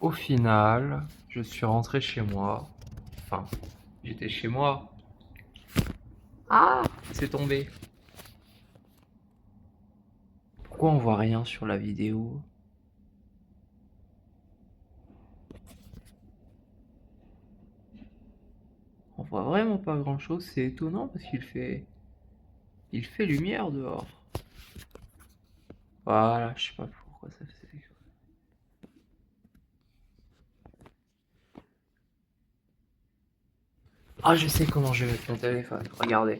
Au final, je suis rentré chez moi. Enfin, j'étais chez moi. Ah, c'est tombé. Pourquoi on voit rien sur la vidéo? On voit vraiment pas grand-chose, c'est étonnant parce il fait lumière dehors. Voilà, je sais pas pourquoi ça fait ça. Ah, je sais comment je vais mettre mon téléphone. Regardez.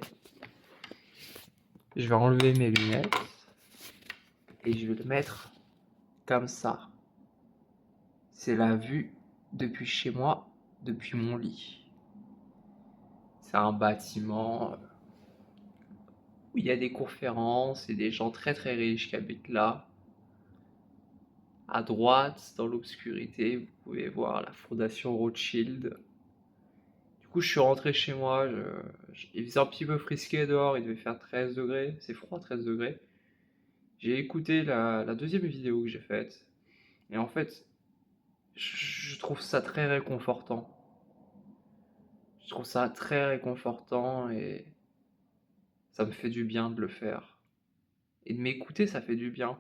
Je vais enlever mes lunettes et je vais le mettre comme ça. C'est la vue depuis chez moi, depuis mon lit. C'est un bâtiment où il y a des conférences et des gens très très riches qui habitent là. À droite, dans l'obscurité, vous pouvez voir la fondation Rothschild. Du coup, je suis rentré chez moi. Il faisait un petit peu frisqué dehors, il devait faire 13 degrés. C'est froid, 13 degrés. J'ai écouté la deuxième vidéo que j'ai faite. Et en fait, je trouve ça très réconfortant. Je trouve ça très réconfortant et ça me fait du bien de le faire. Et de m'écouter, ça fait du bien.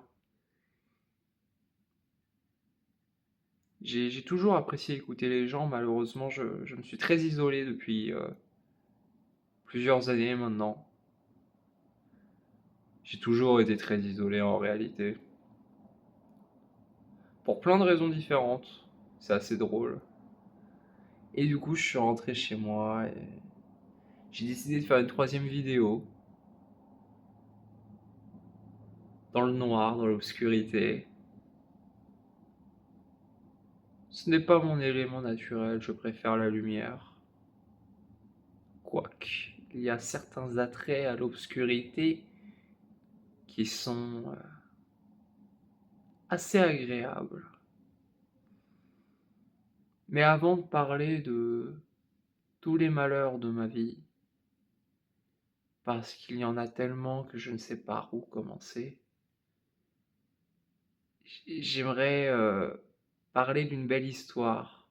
J'ai toujours apprécié écouter les gens. Malheureusement, je me suis très isolé depuis plusieurs années maintenant. J'ai toujours été très isolé en réalité. Pour plein de raisons différentes. C'est assez drôle. Et du coup, je suis rentré chez moi et j'ai décidé de faire une troisième vidéo. Dans le noir, dans l'obscurité. Ce n'est pas mon élément naturel, je préfère la lumière. Quoique, il y a certains attraits à l'obscurité qui sont assez agréables. Mais avant de parler de tous les malheurs de ma vie, parce qu'il y en a tellement que je ne sais par où commencer, j'aimerais parler d'une belle histoire,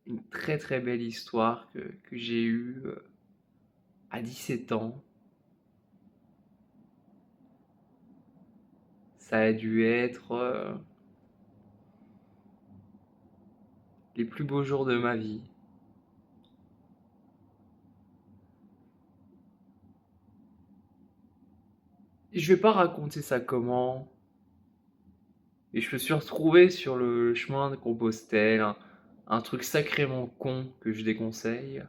une très très belle histoire que j'ai eue à 17 ans. Ça a dû être les plus beaux jours de ma vie. Je vais pas raconter ça comment, et je me suis retrouvé sur le chemin de Compostelle, un truc sacrément con que je déconseille.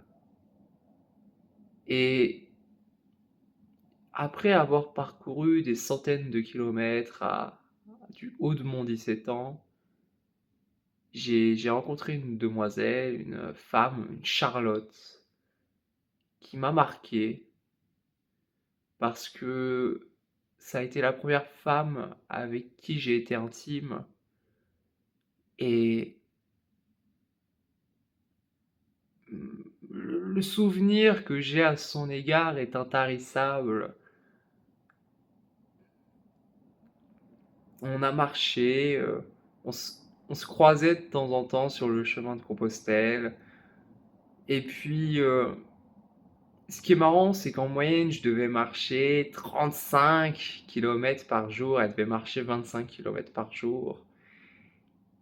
Et après avoir parcouru des centaines de kilomètres du haut de mon 17 ans, j'ai rencontré une demoiselle, une femme, une Charlotte, qui m'a marqué parce que ça a été la première femme avec qui j'ai été intime et le souvenir que j'ai à son égard est intarissable. On a marché, on se, on se croisait de temps en temps sur le chemin de Compostelle. Et puis, ce qui est marrant, c'est qu'en moyenne, je devais marcher 35 kilomètres par jour. Elle devait marcher 25 kilomètres par jour.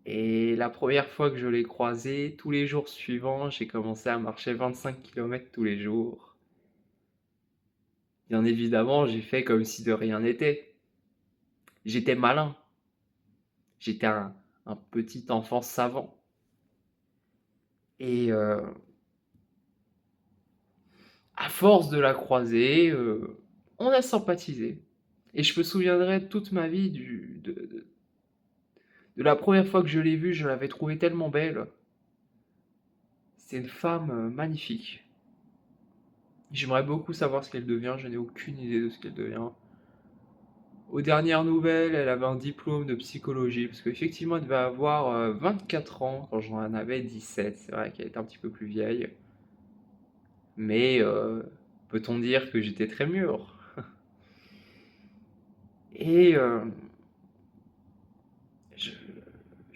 Et la première fois que je l'ai croisée, tous les jours suivants, j'ai commencé à marcher 25 kilomètres tous les jours. Bien évidemment, j'ai fait comme si de rien n'était. J'étais malin. J'étais un petit enfant savant. Et à force de la croiser, on a sympathisé. Et je me souviendrai toute ma vie de la première fois que je l'ai vue, je l'avais trouvée tellement belle. C'est une femme magnifique. J'aimerais beaucoup savoir ce qu'elle devient, je n'ai aucune idée de ce qu'elle devient. Aux dernières nouvelles, elle avait un diplôme de psychologie, parce qu'effectivement, elle devait avoir 24 ans quand j'en avais 17. C'est vrai qu'elle était un petit peu plus vieille. Mais peut-on dire que j'étais très mûr? Et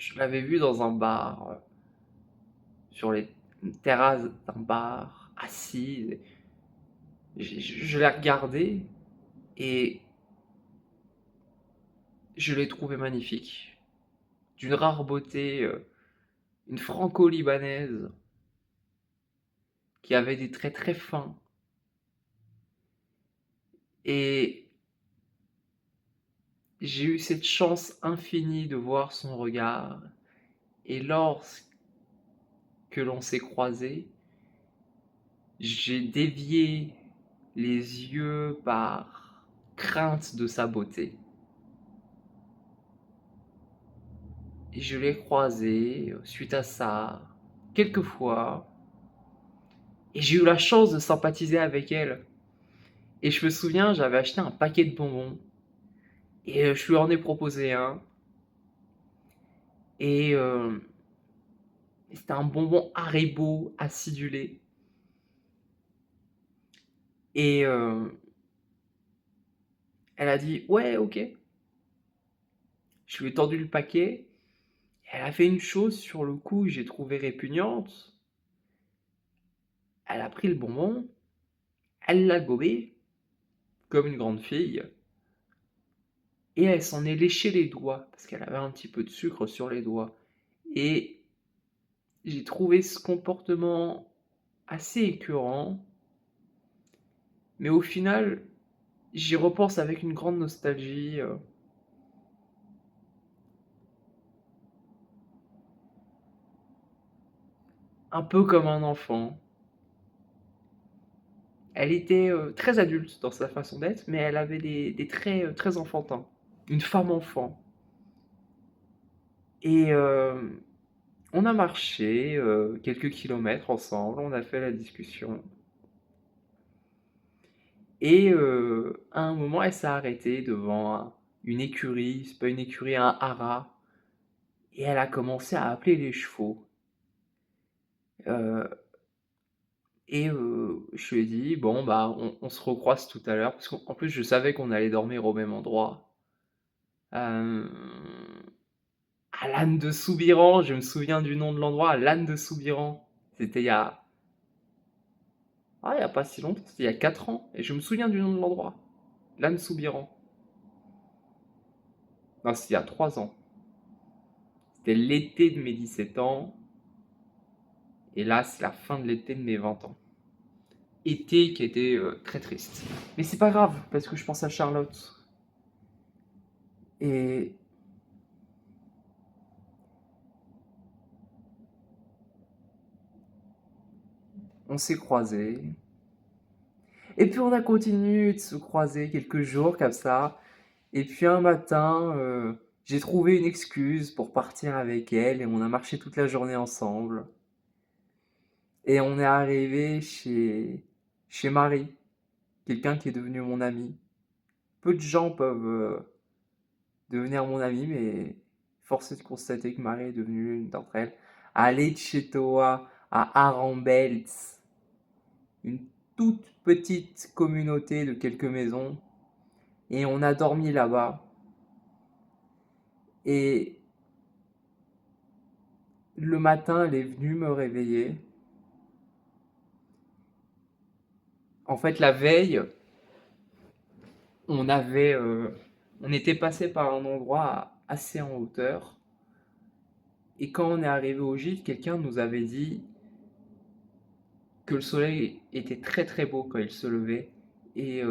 je l'avais vue dans un bar, sur les terrasses d'un bar, assise. Je l'ai regardée et je l'ai trouvée magnifique. D'une rare beauté, une franco-libanaise qui avait des traits très fins. Et j'ai eu cette chance infinie de voir son regard. Et lorsque l'on s'est croisés, j'ai dévié les yeux par crainte de sa beauté. Et je l'ai croisée suite à ça quelques fois. Et j'ai eu la chance de sympathiser avec elle. Et je me souviens, j'avais acheté un paquet de bonbons. Et je lui en ai proposé un. Et c'était un bonbon Haribo acidulé. Et elle a dit ouais, ok. Je lui ai tendu le paquet. Elle a fait une chose sur le coup que j'ai trouvé répugnante. Elle a pris le bonbon, elle l'a gobé comme une grande fille et elle s'en est léché les doigts parce qu'elle avait un petit peu de sucre sur les doigts. Et j'ai trouvé ce comportement assez écœurant, mais au final, j'y repense avec une grande nostalgie. Un peu comme un enfant. Elle était très adulte dans sa façon d'être, mais elle avait des traits très enfantins. Une femme enfant. Et on a marché quelques kilomètres ensemble, on a fait la discussion. Et à un moment, elle s'est arrêtée devant une écurie, c'est pas une écurie, un haras. Et elle a commencé à appeler les chevaux. Euh, et je lui ai dit, bon, bah, on se recroise tout à l'heure. Parce qu'en plus, je savais qu'on allait dormir au même endroit. Euh, à l'âne de Soubiran, je me souviens du nom de l'endroit, à l'âne de Soubiran. C'était il y a pas si longtemps, c'était il y a 4 ans. Et je me souviens du nom de l'endroit. L'âne Soubiran. Non, c'était il y a 3 ans. C'était l'été de mes 17 ans. Et là, c'est la fin de l'été de mes 20 ans. Été qui était très triste. Mais c'est pas grave, parce que je pense à Charlotte. Et on s'est croisés. Et puis on a continué de se croiser quelques jours comme ça. Et puis un matin, j'ai trouvé une excuse pour partir avec elle et on a marché toute la journée ensemble. Et on est arrivé chez Marie, quelqu'un qui est devenu mon ami. Peu de gens peuvent devenir mon ami, mais force est de constater que Marie est devenue une d'entre elles. À Lecetoa, à Arambels, une toute petite communauté de quelques maisons. Et on a dormi là-bas. Et le matin, elle est venue me réveiller. En fait, la veille, on avait, on était passé par un endroit assez en hauteur. Et quand on est arrivé au gîte, quelqu'un nous avait dit que le soleil était très très beau quand il se levait. Et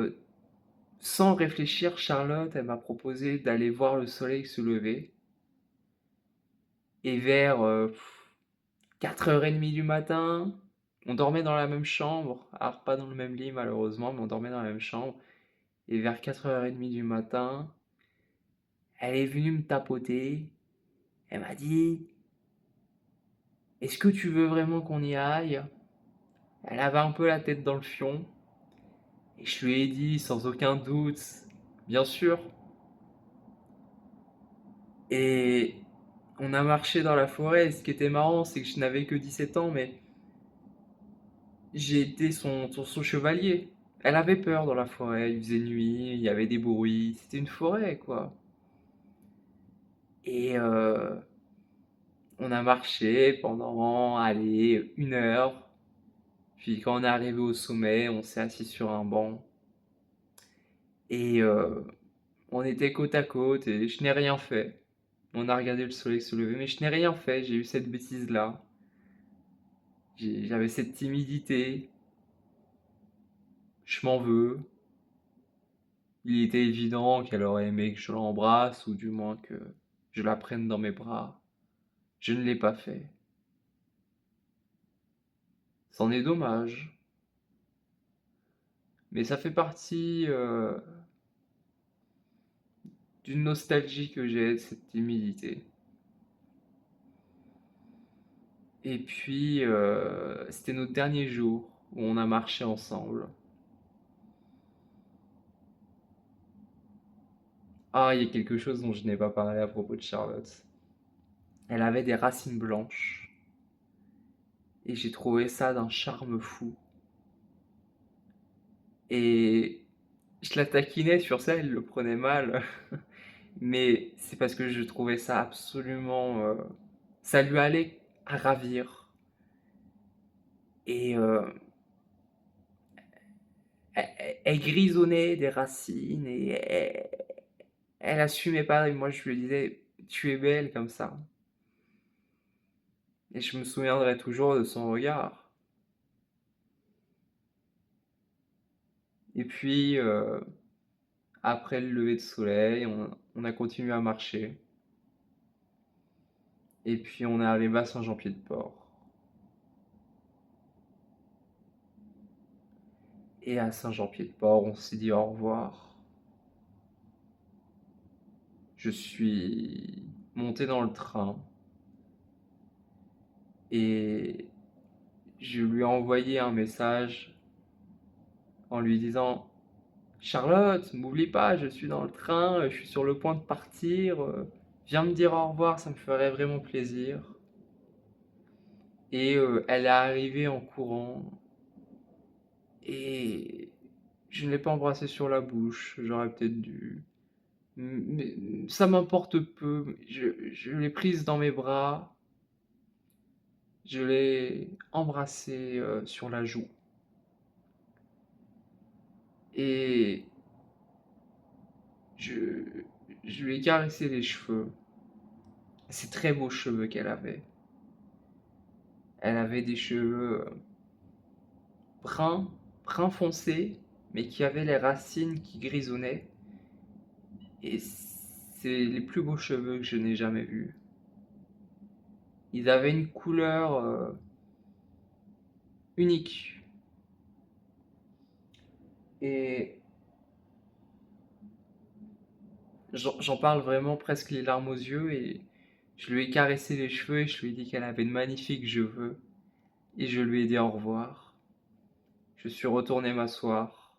sans réfléchir, Charlotte, elle m'a proposé d'aller voir le soleil se lever. Et vers 4h30 du matin, on dormait dans la même chambre. Alors pas dans le même lit malheureusement, mais on dormait dans la même chambre. Et vers 4h30 du matin, elle est venue me tapoter. Elle m'a dit, est-ce que tu veux vraiment qu'on y aille? Elle avait un peu la tête dans le fion. Et je lui ai dit sans aucun doute, bien sûr. Et on a marché dans la forêt. Et ce qui était marrant, c'est que je n'avais que 17 ans, mais j'ai été son chevalier. Elle avait peur dans la forêt, il faisait nuit, il y avait des bruits. C'était une forêt, quoi. Et On a marché pendant, allez, 1 heure. Puis quand on est arrivé au sommet, on s'est assis sur un banc et on était côte à côte et je n'ai rien fait. On a regardé le soleil se lever, mais je n'ai rien fait. J'ai eu cette bêtise-là. J'avais cette timidité. Je m'en veux. Il était évident qu'elle aurait aimé que je l'embrasse ou du moins que je la prenne dans mes bras. Je ne l'ai pas fait. C'en est dommage. Mais ça fait partie d'une nostalgie que j'ai de cette timidité. Et puis, c'était notre dernier jour où on a marché ensemble. Ah, il y a quelque chose dont je n'ai pas parlé à propos de Charlotte. Elle avait des racines blanches et j'ai trouvé ça d'un charme fou. Et je la taquinais sur ça, elle le prenait mal. Mais c'est parce que je trouvais ça absolument... ça lui allait à ravir. Et elle grisonnait des racines et elle assumait pas. Et moi, je lui disais, tu es belle comme ça. Et je me souviendrai toujours de son regard. Et puis, après le lever de soleil, on a continué à marcher. Et puis, on est arrivé à Saint-Jean-Pied-de-Port. Et à Saint-Jean-Pied-de-Port, on s'est dit au revoir. Je suis monté dans le train et je lui ai envoyé un message en lui disant: Charlotte, m'oublie pas, je suis dans le train, je suis sur le point de partir, viens me dire au revoir, ça me ferait vraiment plaisir. Et elle est arrivée en courant et je ne l'ai pas embrassée sur la bouche, j'aurais peut-être dû. Mais ça m'importe peu, je l'ai prise dans mes bras, je l'ai embrassée sur la joue et je, je lui ai caressé les cheveux. Ces très beaux cheveux qu'elle avait. Elle avait des cheveux bruns, brun foncé, mais qui avaient les racines qui grisonnaient. Et c'est les plus beaux cheveux que je n'ai jamais vus. Ils avaient une couleur unique. Et j'en parle vraiment presque les larmes aux yeux. Et je lui ai caressé les cheveux et je lui ai dit qu'elle avait de magnifiques cheveux. Et je lui ai dit au revoir. Je suis retourné m'asseoir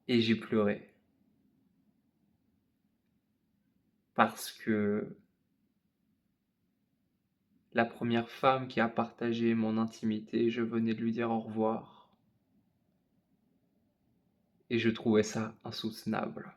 et j'ai pleuré. Parce que la première femme qui a partagé mon intimité, je venais de lui dire au revoir. Et je trouvais ça insoutenable.